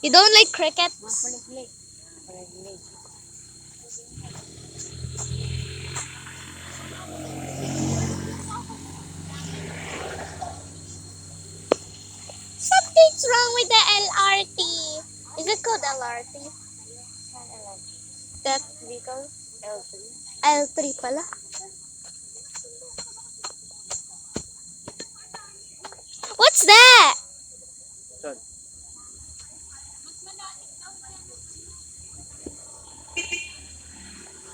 You don't like crickets? Something's wrong with the LRT. Is it called LRT? That vehicle? L3 pala. What's that?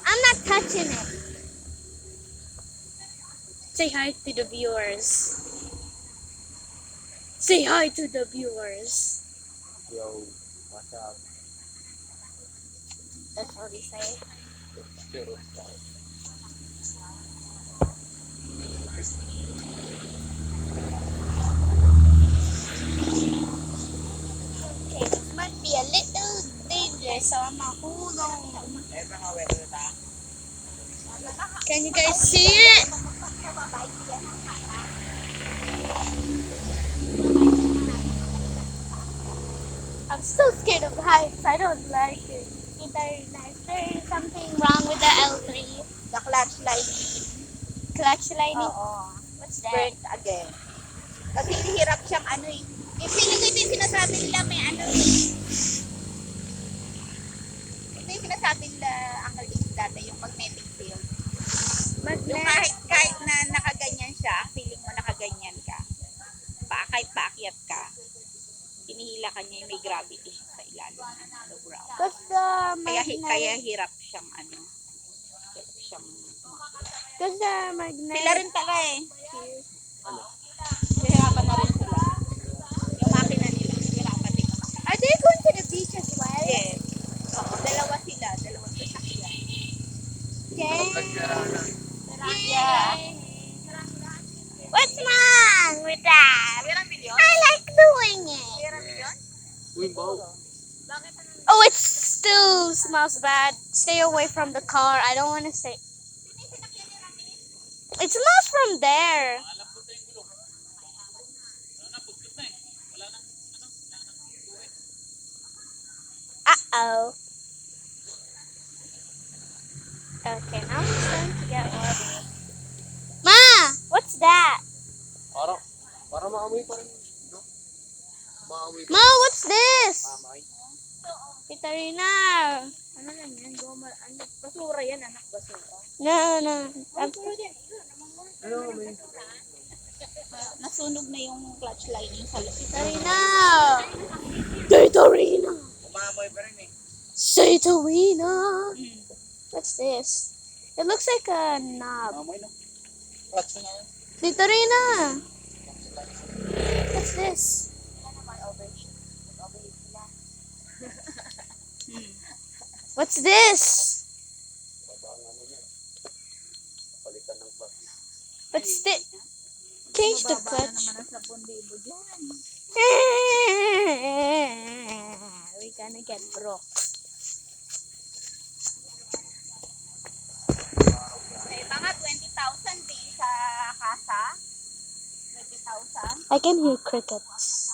I'm not touching it. Say hi to the viewers. Say hi to the viewers. Yo, what's up? That's all we say. Okay, this might be a little dangerous, so I'm gonna hold on. Can you guys see it? I'm still scared of heights. I don't like it. There's something wrong with the L3. The clutch lining. Clutch lining? Oo. What's that? Burnt again. Kasi hirap siyang ano eh. Yung feeling ko ito yung sinasabi nila may ano eh. Ito yung sinasabi nila ang kalis dati yung magnetic field. Yung kahit na nakaganyan siya, feeling mo nakaganyan ka. Kahit paakyat ka, hinihila ka niya yung may gravity siya sa ilalim ng ground. Because the Kaya hirap siyang ano. Hirap siyang Because the magnetic... sila rin pala eh. Hirapan na rin sila. Yung makina nila, hirapan din. Are they going to the beach as well? Yes. Oo, dalawa sila. Dalawang sasakyan. Yeah. What's wrong with that? I like doing it. Oh, it still smells bad. Stay away from the car. I don't want to stay. It smells from there. Uh-oh. Okay, now I'm starting to get worried. Ma! What's that? Para maamoy pa rin. No? Maamoy pa. Ma, what's this? Maamoy. Katarina. Ano lang yan? Basura yan, anak. Basura. No. Ano may? Nasunog na yung clutch lining sa loob. Katarina. Katarina. Maamoy pa rin eh. Katarina. What's this? It looks like a knob. Maamoy no? Clutch na yan. Katarina. What's this? What's this? Palitan ng clutch. What's this? Change the clutch. We're gonna get broke. May mga 20,000 din sa kasa. 20,000. I can hear crickets.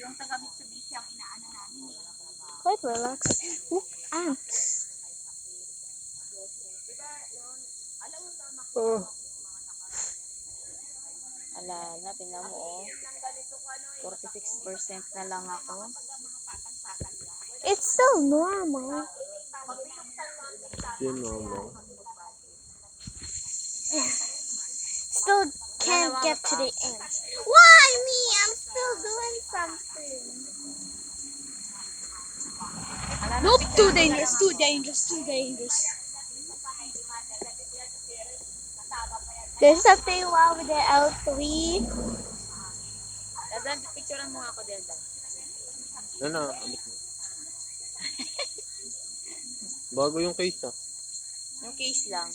Yung taga Mitsubishi ang inaano namin eh. Quite relaxing. Ooh, ants. Oh. Alala, tingnan mo oh. 46% na lang ako. It's still normal. Yun no. Still can't get to the end. Why me? I'm still doing something. Nope, too dangerous. There's something wrong with the L3. Dadan, picturean mo ako din. Ano? Amit mo. Bago yung case ah. Yung case lang.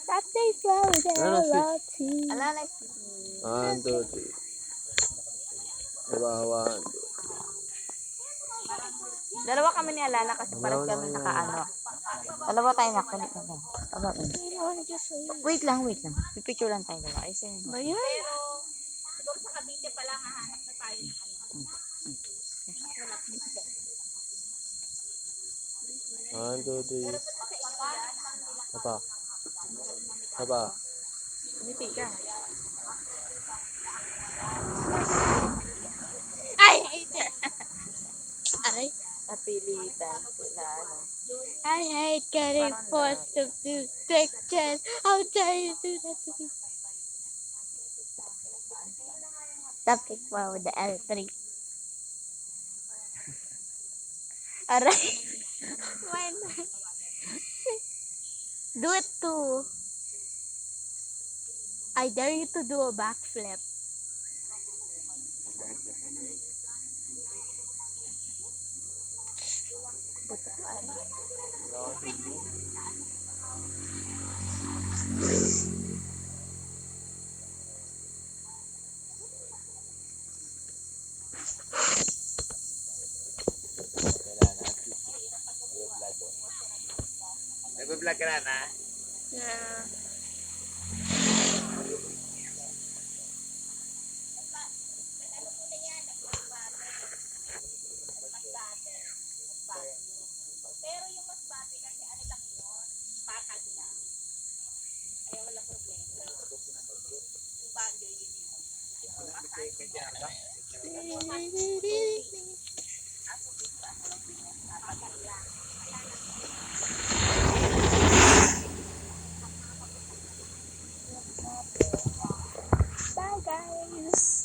Something's wrong with the Ano, LRT. Alala, 1, 2, 3. Diba? 1, 2. dalawa kami ni Alala kasi parang kami nakaano. Dalawa tayo nakulit na lang. Wait lang. Pipicture lang tayo dalawa. Ba yan? 1, 2, 3. Apa? Apa? Ngiti ka. I hate it. Aray. Napilitan sila, ano. I hate getting forced to do pictures. How dare you do that to me? Topic wow, the L3. Aray. Why not? Do it too. I dare you to do a backflip. Nag-vlog ka na? Yeah. Pero yung masbate kasi ano lang yun, patag lang. Kaya walang problema. Yung bagyo yun yun. Bye guys.